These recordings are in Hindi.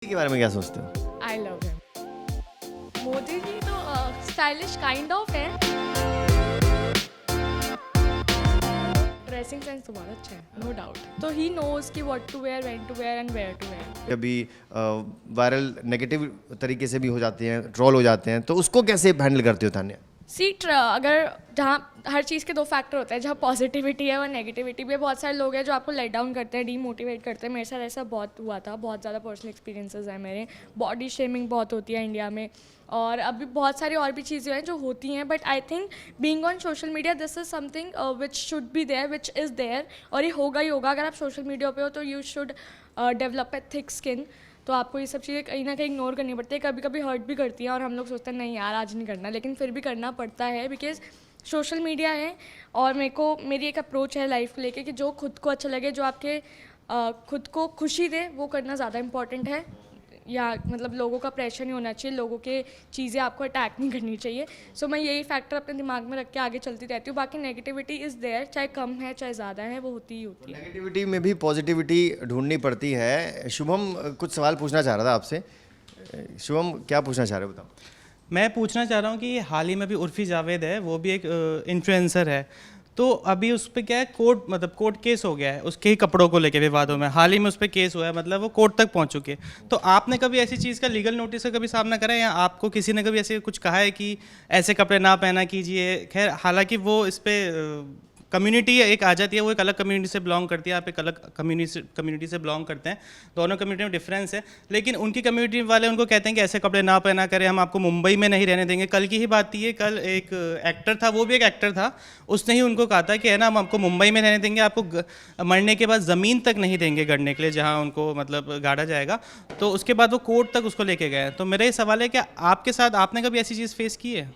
के बारे में क्या सोचते हो? I love him. Modi ji तो स्टाइलिश काइंड ऑफ है। ड्रेसिंग सेंस तो बहुत अच्छा है, नो डाउट। तो ही नोज कि what to wear, when to wear and where to wear. कभी वायरल नेगेटिव तरीके से भी हो जाते हैं, ट्रोल हो जाते हैं, तो उसको कैसे हैंडल करते हो तान्या? सीट अगर जहाँ हर चीज़ के दो फैक्टर होते हैं, जहाँ पॉजिटिविटी है और नेगेटिविटी भी है। बहुत सारे लोग हैं जो आपको लेट डाउन करते हैं, डीमोटिवेट करते हैं। मेरे साथ ऐसा बहुत हुआ था, बहुत ज़्यादा पर्सनल एक्सपीरियंसेस हैं मेरे। बॉडी शेमिंग बहुत होती है इंडिया में, और अभी बहुत सारी और भी चीज़ें हैं जो होती हैं। But I think being on social media this is something which should be there, which is there, और ये होगा ही होगा। अगर आप सोशल मीडिया पे हो तो you should develop a thick skin. तो आपको ये सब चीज़ें कहीं ना कहीं इग्नोर करनी पड़ती है, कभी कभी हर्ट भी करती हैं, और हम लोग सोचते हैं नहीं यार आज नहीं करना, लेकिन फिर भी करना पड़ता है बिकॉज सोशल मीडिया है। और मेरी एक अप्रोच है लाइफ को लेके कि जो खुद को अच्छा लगे, जो आपके खुद को खुशी दे, वो करना ज़्यादा इंपॉर्टेंट है। या मतलब लोगों का प्रेशर नहीं होना चाहिए, लोगों के चीज़ें आपको अटैक नहीं करनी चाहिए। सो मैं यही फैक्टर अपने दिमाग में रख के आगे चलती रहती हूँ। बाकी नेगेटिविटी इज़ देयर, चाहे कम है चाहे ज़्यादा है, वो होती ही होती है। नेगेटिविटी में भी पॉजिटिविटी ढूंढनी पड़ती है। शुभम कुछ सवाल पूछना चाह रहा था आपसे। शुभम क्या पूछना चाह रहे हो, बताओ। मैं पूछना चाह रहा हूँ कि हाल ही में भी उर्फ़ी जावेद है, वो भी एक इन्फ्लुएंसर है। तो अभी उस पर क्या है, कोर्ट केस हो गया है उसके ही कपड़ों को लेके विवादों में। हाल ही में उस पर केस हुआ है, मतलब वो कोर्ट तक पहुँच चुके हैं। तो आपने कभी ऐसी चीज़ का लीगल नोटिस का कभी सामना करा है, या आपको किसी ने कभी ऐसे कुछ कहा है कि ऐसे कपड़े ना पहना कीजिए? खैर, हालांकि वो इस पर कम्युनिटी एक आ जाती है, वो एक अलग कम्युनिटी से बिलोंग करती है, आप एक अलग कम्युनिटी से बिलोंग करते हैं, दोनों कम्युनिटी में डिफरेंस है। लेकिन उनकी कम्युनिटी वाले उनको कहते हैं कि ऐसे कपड़े ना पहना करें, हम आपको मुंबई में नहीं रहने देंगे। कल की ही बात थी, ये कल एक एक्टर था, वो भी एक एक्टर था, उसने ही उनको कहा था कि है ना, हम आपको मुंबई में रहने देंगे, आपको मरने के बाद ज़मीन तक नहीं देंगे गड़ने के लिए, जहाँ उनको मतलब गाड़ा जाएगा। तो उसके बाद वो कोर्ट तक उसको लेके गए। तो मेरा ये सवाल है कि आपके साथ आपने कभी ऐसी चीज़ फेस की है?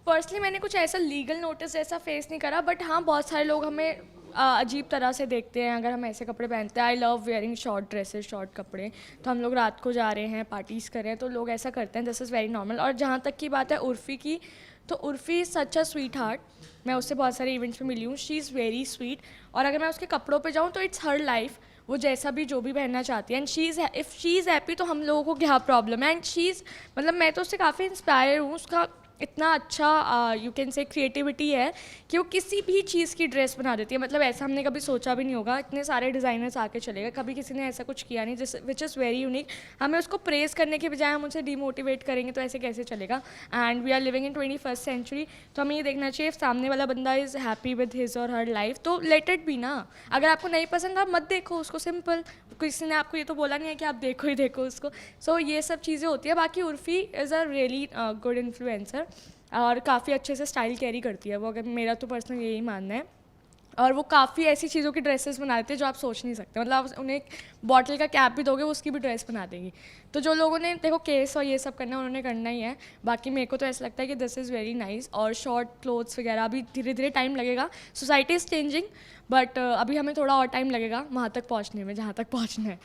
पर्सनली मैंने कुछ ऐसा लीगल नोटिस जैसा फेस नहीं करा, बट हाँ बहुत सारे लोग हमें अजीब तरह से देखते हैं अगर हम ऐसे कपड़े पहनते हैं। I love wearing short dresses, short कपड़े। तो हम लोग रात को जा रहे हैं, पार्टीज़ कर रहे हैं, तो लोग ऐसा करते हैं, दिस इज़ वेरी नॉर्मल। और जहाँ तक की बात है उर्फ़ी की, तो Urfi is such a sweet heart. मैं उससे बहुत सारे इवेंट्स में मिली हूँ, शी इज़ वेरी स्वीट। और अगर मैं उसके कपड़ों पे जाऊँ तो इट्स हर लाइफ, वो जैसा भी जो भी पहनना चाहती है। And if she is happy तो हम लोगों को क्या प्रॉब्लम है। एंड शी इज़ मतलब मैं तो उससे काफ़ी इंस्पायर हूँ। उसका इतना अच्छा यू कैन से क्रिएटिविटी है कि वो किसी भी चीज़ की ड्रेस बना देती है। मतलब ऐसा हमने कभी सोचा भी नहीं होगा, इतने सारे डिज़ाइनर्स आके चले गए, कभी किसी ने ऐसा कुछ किया नहीं, जिस विच इज़ वेरी यूनिक। हमें उसको प्रेज़ करने के बजाय हम उसे डिमोटिवेट करेंगे तो ऐसे कैसे चलेगा। And we are living in 21st century, तो हमें ये देखना चाहिए सामने वाला बंदा इज़ हैप्पी विद हिज और हर लाइफ, तो लेट इट बी ना। अगर आपको नहीं पसंद आप मत देखो उसको, सिंपल। किसी ने आपको ये तो बोला नहीं है कि आप देखो ही देखो उसको। सो ये सब चीज़ें होती है। बाकी Urfi is a really good influencer, और काफ़ी अच्छे से स्टाइल कैरी करती है वो, अगर मेरा तो पर्सनल यही मानना है। और वो काफ़ी ऐसी चीज़ों की ड्रेसेस बना देते हैं जो आप सोच नहीं सकते। मतलब आप उन्हें एक बॉटल का कैप भी दोगे वो उसकी भी ड्रेस बना देगी। तो जो लोगों ने देखो केस और ये सब करना है उन्होंने करना ही है। बाकी मेरे को तो ऐसा लगता है कि दिस इज़ वेरी नाइस। और शॉर्ट क्लोथ्स वगैरह अभी धीरे धीरे टाइम लगेगा, सोसाइटी इज़ चेंजिंग, बट अभी हमें थोड़ा और टाइम लगेगा वहाँ तक पहुँचने में जहाँ तक पहुँचना है।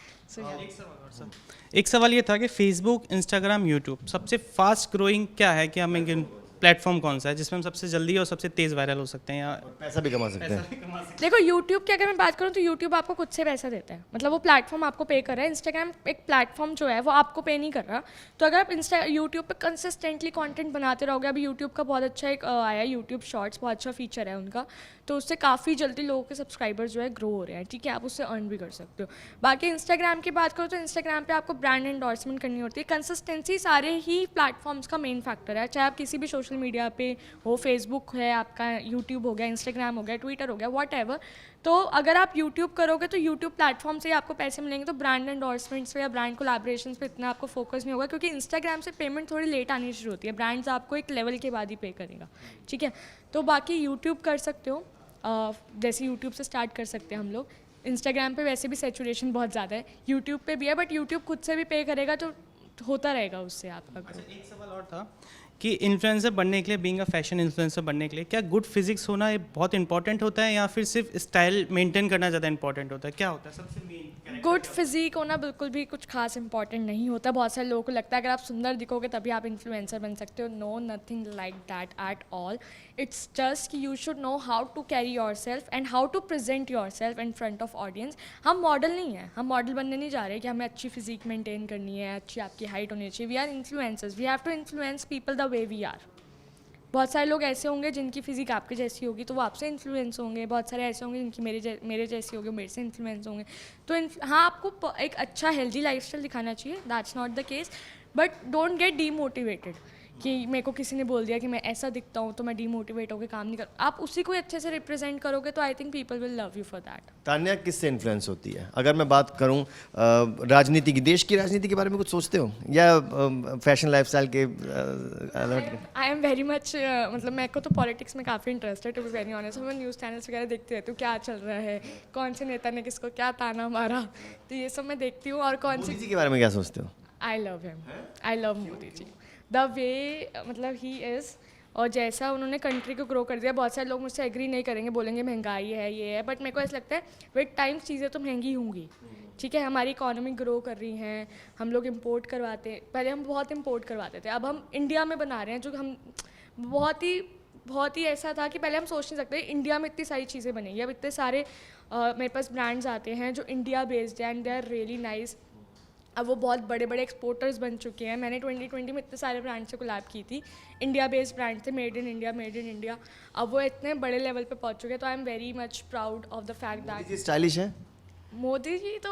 एक सवाल ये था कि फेसबुक, इंस्टाग्राम, यूट्यूब सबसे फास्ट ग्रोइंग क्या है, कि हमें प्लेटफॉर्म कौन सा है जिसमें हम सबसे जल्दी और सबसे तेज़ वायरल हो सकते हैं, या पैसा भी कमा सकते हैं। देखो यूट्यूब की अगर मैं बात करूँ तो यूट्यूब आपको खुद से पैसा देता है, मतलब वो प्लेटफॉर्म आपको पे कर रहा है। इंस्टाग्राम एक प्लेटफॉर्म जो है वो आपको पे नहीं कर रहा। तो अगर आप यूट्यूब पे कंसिस्टेंटली कंटेंट बनाते रहोगे, अभी यूट्यूब का बहुत अच्छा एक आया यूट्यूब शॉर्ट्स, बहुत अच्छा फीचर है उनका, तो उससे काफ़ी जल्दी लोगों के सब्सक्राइबर्स जो है ग्रो हो रहे हैं। ठीक है, आप उससे अर्न भी कर सकते हो। बाकी इंस्टाग्राम की बात करो तो इंस्टाग्राम पे आपको ब्रांड एंडोर्समेंट करनी होती है। कंसिस्टेंसी सारे ही प्लेटफॉर्म्स का मेन फैक्टर है, चाहे आप किसी भी सोशल मीडिया पे हो, फेसबुक है आपका, यूट्यूब हो गया, इंस्टाग्राम हो गया, ट्विटर हो गया, वॉट एवर। तो अगर आप यूट्यूब करोगे तो यूट्यूब प्लेटफॉर्म से ही आपको पैसे मिलेंगे, तो ब्रांड एंडोर्समेंट्स पे या ब्रांड कोलैबोरेशंस पे इतना आपको फोकस नहीं होगा, क्योंकि इंस्टाग्राम से पेमेंट थोड़ी लेट आनी शुरू होती है। ब्रांड्स आपको एक लेवल के बाद ही पे करेगा। ठीक है, तो बाकी यूट्यूब कर सकते हो, जैसे यूट्यूब से स्टार्ट कर सकते हैं हम लोग। इंस्टाग्राम पे वैसे भी सैचुरेशन बहुत ज़्यादा है, यूट्यूब पे भी है, बट यूट्यूब खुद से भी पे करेगा तो होता रहेगा उससे आपका ग्रोथ। एक सवाल और था कि इन्फ्लुएंसर बनने के लिए, बीइंग अ फैशन इन्फ्लुएंसर बनने के लिए, क्या गुड फिजिक्स होना ये बहुत इंपॉर्टेंट होता है या फिर सिर्फ स्टाइल मेंटेन करना ज़्यादा इंपॉर्टेंट होता है? क्या होता है सबसे मेन? गुड फिजिक होना बिल्कुल भी कुछ खास इंपॉर्टेंट नहीं होता। बहुत सारे लोगों को लगता है अगर आप सुंदर दिखोगे तभी आप इन्फ्लुएंसर बन सकते हो। No, nothing like that at all. It's just कि you should know how to carry yourself and how to present yourself in front of audience. हम मॉडल नहीं हैं, हम मॉडल बनने नहीं जा रहे कि हमें अच्छी फिजिक मेंटेन करनी है, अच्छी आपकी हाइट होनी चाहिए। We are influencers, we have to influence people the way we are. बहुत सारे लोग ऐसे होंगे जिनकी फिजिक आपके जैसी होगी तो वो आपसे इन्फ्लुएंस होंगे। बहुत सारे ऐसे होंगे जिनकी मेरे जैसी होगी, मेरे से इन्फ्लुएंस होंगे। तो हाँ, आपको एक अच्छा हेल्दी लाइफस्टाइल दिखाना चाहिए, that's not the case, but don't get demotivated कि मेरे को किसी ने बोल दिया कि मैं ऐसा दिखता हूँ तो मैं डीमोटिवेट होकर काम नहीं कर। आप उसी को अच्छे से रिप्रेजेंट करोगे तो I think people will love you for that. Tanya किससे इन्फ्लुएंस होती है? अगर मैं बात करूं राजनीति की, देश की राजनीति के बारे में कुछ सोचते हो या फैशन लाइफस्टाइल के? आई एम वेरी मच, मतलब मेरे को तो पॉलिटिक्स में काफ़ी इंटरेस्ट है, टू बी वेरी ऑनेस्ट। मैं न्यूज़ चैनल्स वगैरह देखती रहती हूँ, क्या चल रहा है, कौन से नेता ने किसको क्या ताना मारा, तो ये सब मैं देखती हूँ। और कौन मोदी सी, जी के बारे में क्या सोचते हो? I love him, I love Modi ji, the way मतलब ही इज़, और जैसा उन्होंने कंट्री को ग्रो कर दिया। बहुत सारे लोग मुझसे एग्री नहीं करेंगे, बोलेंगे महंगाई है, ये है, बट मेरे को ऐसा लगता है विद टाइम चीज़ें तो महंगी होंगी, ठीक है। हमारी इकोनॉमी ग्रो कर रही हैं, हम लोग इंपोर्ट करवाते हैं, पहले हम बहुत इंपोर्ट करवाते थे, अब हम इंडिया में बना रहे हैं, जो हम बहुत ही ऐसा था कि पहले हम सोच नहीं सकते इंडिया में इतनी सारी चीज़ें बनेंगी। अब इतने सारे मेरे पास ब्रांड्स आते हैं जो इंडिया बेस्ड हैं and they are really nice. अब वो बहुत बड़े बड़े एक्सपोर्टर्स बन चुके हैं। मैंने 2020 में इतने सारे ब्रांड से कोलैब की थी, इंडिया बेस्ड ब्रांड थे, made in India, made in India. अब वो इतने बड़े लेवल पे पहुंच चुके हैं, तो I am very much proud of the fact that ji stylish है? मोदी जी तो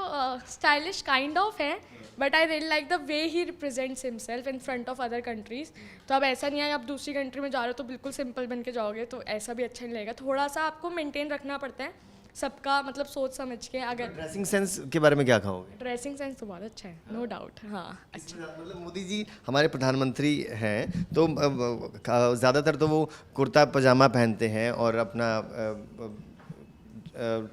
स्टाइलिश काइंड ऑफ है, but I really like the way he represents himself in front of other countries. तो अब ऐसा नहीं है आप दूसरी कंट्री में जा रहे हो तो बिल्कुल सिंपल बन के जाओगे, तो ऐसा भी अच्छा नहीं लगेगा। थोड़ा सा आपको मेंटेन रखना पड़ता है सबका, मतलब सोच समझ के। अगर ड्रेसिंग सेंस के बारे में क्या कहोगे? ड्रेसिंग सेंस तो बहुत अच्छा है, नो डाउट। हाँ, अच्छा। मतलब मोदी जी हमारे प्रधानमंत्री हैं तो ज़्यादातर तो वो कुर्ता पजामा पहनते हैं और अपना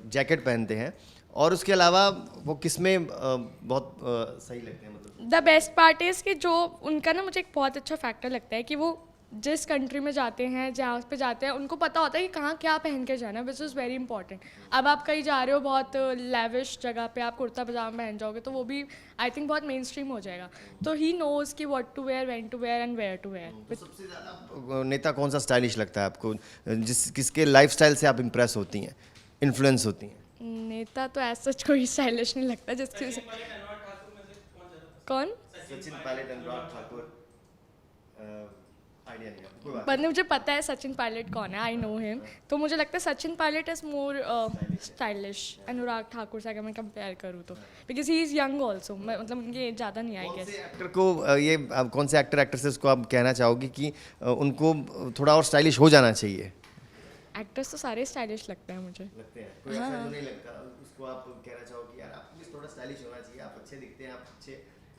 जैकेट पहनते हैं, और उसके अलावा वो किसमें बहुत सही लगते हैं? मतलब द बेस्ट पार्ट इज़ कि जो उनका ना, मुझे एक बहुत अच्छा फैक्टर लगता है कि वो जिस कंट्री में जाते हैं, जहाँ पे जाते हैं, उनको पता होता है कि कहाँ क्या पहन के जाना है, विच इज़ वेरी इंपॉर्टेंट। अब आप कहीं जा रहे हो बहुत लेविश जगह पे, आप कुर्ता पजामा पहन जाओगे तो वो भी आई थिंक बहुत मेन स्ट्रीम हो जाएगा। तो ही नोज़ कि what to wear, when to wear and where to wear. सबसे ज़्यादा नेता कौन सा स्टाइलिश लगता है आपको, किसके लाइफस्टाइल से आप इम्प्रेस होती हैं, इन्फ्लुएंस होती हैं? नेता तो ऐसा सच कोई स्टाइलिश नहीं लगता जिसकी कौन। सचिन पायलट, अनुराग ठाकुर, आइडिया नहीं है, कोई बात पर मुझे पता है सचिन पायलट कौन है, आई नो हिम। तो मुझे लगता है Sachin Pilot is more stylish Anurag Thakur से अगर मैं कंपेयर करूँ तो, because he is young also. मतलब उनकी एज ज़्यादा नहीं आई कौन गेस। से एक्टर को ये कौन से एक्टर एक्ट्रेसेस को आप कहना चाहोगे कि उनको थोड़ा और स्टाइलिश हो जाना चाहिए? एक्टर्स तो सारे स्टाइलिश लगते हैं मुझे। लगते हैं, कोई ऐसा जो नहीं लगता उसको आप कहना चाहोगे यार आप प्लीज थोड़ा स्टाइलिश होना चाहिए, आप अच्छे दिखते हैं, आप अच्छे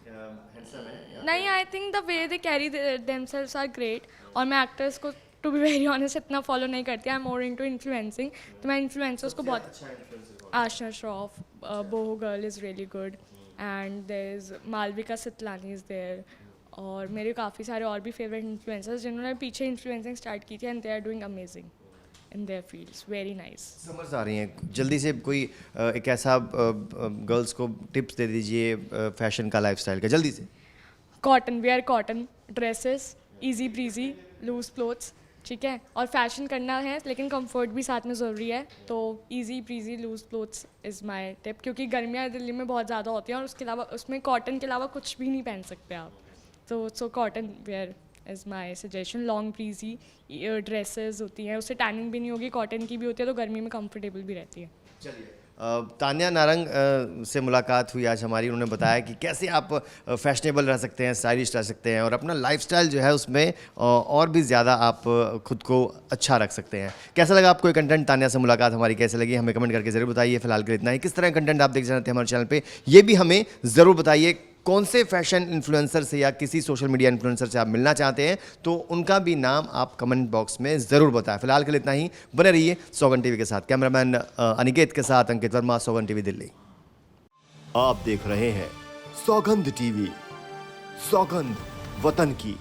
हैंडसम हैं? नहीं, I think the way they carry themselves are great. और मैं एक्टर्स को टू बी वेरी ऑनेस्ट इतना फॉलो नहीं करती, I am more into influencing. तो मैं इन्फ्लुएंसर्स को बहुत, अच्छा influencer Asha Shroff, boho girl is really good, and there is Malvika Sitlani is there. और मेरे काफ़ी सारे और भी फेवरेट इन्फ्लुएंसर्स जिन्होंने पीछे इन्फ्लुएंसिंग स्टार्ट की थी and they are doing amazing in their fields, very nice. Summers आ रही हैं, जल्दी से कोई एक ऐसा गर्ल्स को टिप्स दे दीजिए फैशन का, लाइफस्टाइल का, जल्दी से। Cotton, wear cotton dresses, easy breezy loose clothes, ठीक है। और फैशन करना है लेकिन कंफर्ट भी साथ में ज़रूरी है, तो easy breezy loose clothes is my tip. क्योंकि गर्मियाँ दिल्ली में बहुत ज़्यादा होती हैं और उसके अलावा उसमें कॉटन के अलावा कुछ भी नहीं पहन सकते आप, तो so cotton wear is my suggestion. Long breezy dresses होती हैं, उससे टैनिंग भी नहीं होगी, कॉटन की भी होती है, तो गर्मी में कंफर्टेबल भी रहती है। चलिए, तान्या नारंग से मुलाकात हुई आज हमारी। उन्होंने बताया कि कैसे आप फैशनेबल रह सकते हैं, स्टाइलिश रह सकते हैं और अपना लाइफस्टाइल जो है उसमें और भी ज़्यादा आप खुद को अच्छा रख सकते हैं। कैसा लगा आपको ये कंटेंट? तान्या से मुलाकात हमारी कैसे लगी हमें कमेंट करके ज़रूर बताइए। फिलहाल के लिए इतना ही। किस तरह का कंटेंट आप देख चाहते हैं हमारे चैनल पर, ये भी हमें ज़रूर बताइए। कौन से फैशन इन्फ्लुएंसर से या किसी सोशल मीडिया इन्फ्लुएंसर से आप मिलना चाहते हैं तो उनका भी नाम आप कमेंट बॉक्स में ज़रूर बताएं। फिलहाल के लिए इतना ही। बने रहिए सौगंध टीवी के साथ। कैमरामैन अनिकेत के साथ अंकित वर्मा, सौगंध टीवी दिल्ली। आप देख रहे हैं सौगंध टीवी, सौगंध वतन की।